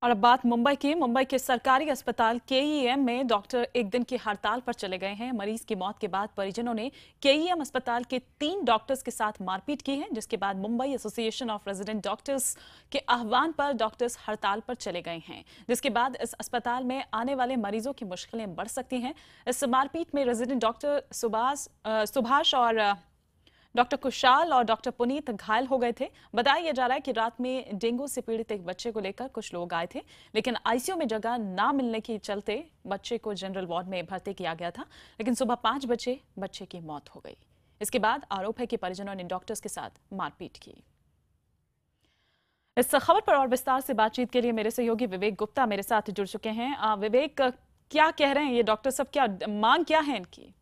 और अब बात मुंबई के सरकारी अस्पताल केईएम में डॉक्टर एक दिन की हड़ताल पर चले गए हैं। मरीज की मौत के बाद परिजनों ने केईएम अस्पताल के 3 डॉक्टर्स के साथ मारपीट की है, जिसके बाद Mumbai association of resident doctors के आह्वान पर डॉक्टर्स हड़ताल पर चले गए हैं, जिसके बाद इस अस्पताल में आने वाले मरीजों की मुश्किलें बढ़ सकती हैं। इस मारपीट में रेजिडेंट डॉक्टर सुभाष और डॉक्टर कुशाल और डॉक्टर पुनीत घायल हो गए थे। बताया जा रहा है कि रात में डेंगू से पीड़ित एक बच्चे को लेकर कुछ लोग आए थे, लेकिन आईसीयू में जगह ना मिलने के चलते बच्चे को जनरल वार्ड में भर्ती किया गया था, लेकिन सुबह 5 बजे बच्चे की मौत हो गई। इसके बाद आरोप है कि परिजनों ने डॉक्टर्स के साथ मारपीट की। इस खबर पर और विस्तार से बातचीत के लिए मेरे सहयोगी विवेक गुप्ता मेरे साथ जुड़ चुके हैं। विवेक, क्या कह रहे हैं ये डॉक्टर सब, क्या मांग क्या है इनकी?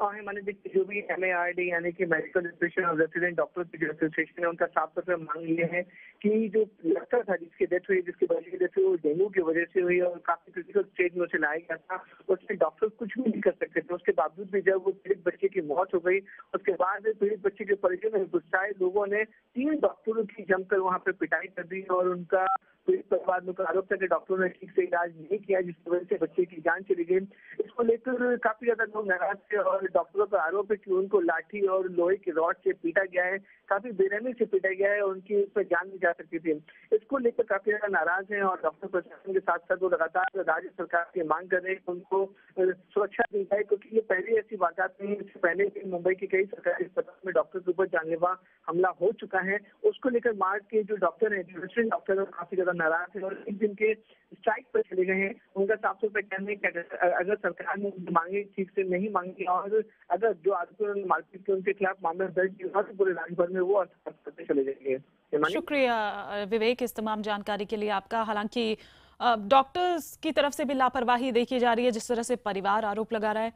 मैंने देखिए जो भी MARD यानी कि medical association of resident doctor की जो एसोसिएशन है, उनका साफ तौर पर मांग ये है कि जो लड़का था जिसकी डेथ हुई, जिसकी बच्चे की डेथ हुई, वो डेंगू की वजह से हुई और काफी क्रिटिकल स्टेज में उसे लाया गया था। उसमें डॉक्टर कुछ भी नहीं कर सकते थे। उसके बावजूद भी जब वो पीड़ित बच्चे की मौत हो गई, उसके बाद पीड़ित बच्चे के परिजन में गुस्साए लोगों ने 3 डॉक्टरों की जमकर वहाँ पे पिटाई कर दी और उनका पीड़ित परिवार में आरोप था कि डॉक्टरों ने ठीक से इलाज नहीं किया, जिसकी वजह से बच्चे की जान चली गई। इसको लेकर काफी ज्यादा लोग नाराज थे और डॉक्टरों पर आरोप है कि उनको लाठी और लोहे की रॉड से पीटा गया है, काफी बेरहमी से पीटा गया है और उनकी उस पर जान भी जा सकती थी। इसको लेकर काफी ज्यादा नाराज हैं और डॉक्टर प्रशासन के साथ साथ वो लगातार राज्य सरकार की मांग कर रहे हैं कि उनको सुरक्षा दी जाए, क्योंकि ये पहली ऐसी वारदात नहीं है। इससे पहले भी मुंबई के कई सरकारी अस्पताल में डॉक्टर के ऊपर जानलेवा हमला हो चुका है। उसको लेकर मार्च के जो डॉक्टर है, जो रेजिडेंट डॉक्टर है, काफी ज्यादा नाराज है और एक दिन के स्ट्राइक पर चले गए हैं। उनका साफ तौर पर कहना है कि अगर सरकार ने मांगे ठीक से नहीं मांगी और अगर जो आरोपियों ने मारपीट के उनके खिलाफ मामला दर्ज किया तो पूरे राज्य भर में वो करते चले जाएंगे। शुक्रिया विवेक इस तमाम जानकारी के लिए आपका। हालांकि डॉक्टर्स की तरफ से भी लापरवाही देखी जा रही है, जिस तरह से परिवार आरोप लगा रहा है।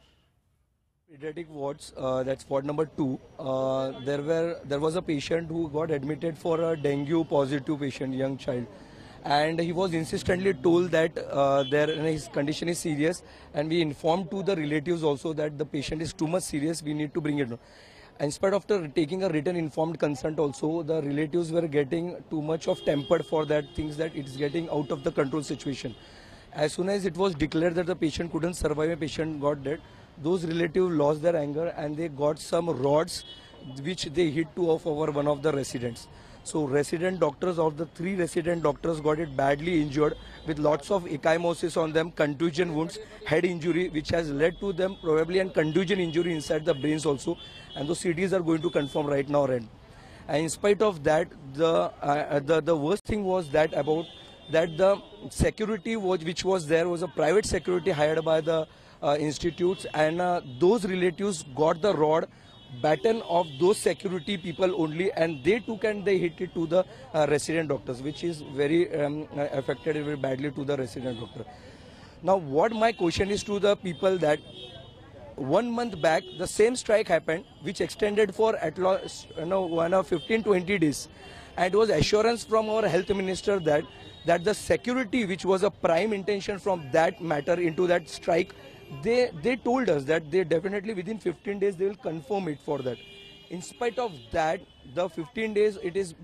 Pediatric wards, that's ward number 2. There was a patient who got admitted for a dengue positive patient, young child, and he was insistently told that his condition is serious, and we informed to the relatives also that the patient is too much serious, we need to bring it. In spite of taking a written informed consent also, the relatives were getting too much of tempered for that, things that it's getting out of the control situation. As soon as it was declared that the patient couldn't survive, a patient got dead, those relatives lost their anger and they got some rods which they hit to of one of the residents. So resident doctors, of the 3 resident doctors, got it badly injured with lots of ecchymosis on them, contusion wounds, head injury, which has led to them probably an contusion injury inside the brains also, and those CTs are going to confirm right now. And in spite of that, the worst thing was that the security which was there was a private security hired by the institutes, and those relatives got the rod baton of those security people only, and they took and they hit it to the resident doctors, which is very affected very badly to the resident doctor. Now what my question is to the people, that 1 month back the same strike happened, which extended for at least 15-20 days, and it was assurance from our health minister that the security, which was a prime intention from that matter into that strike, they told us that they definitely within 15 days they will confirm it for that. In spite of that, the 15 days it is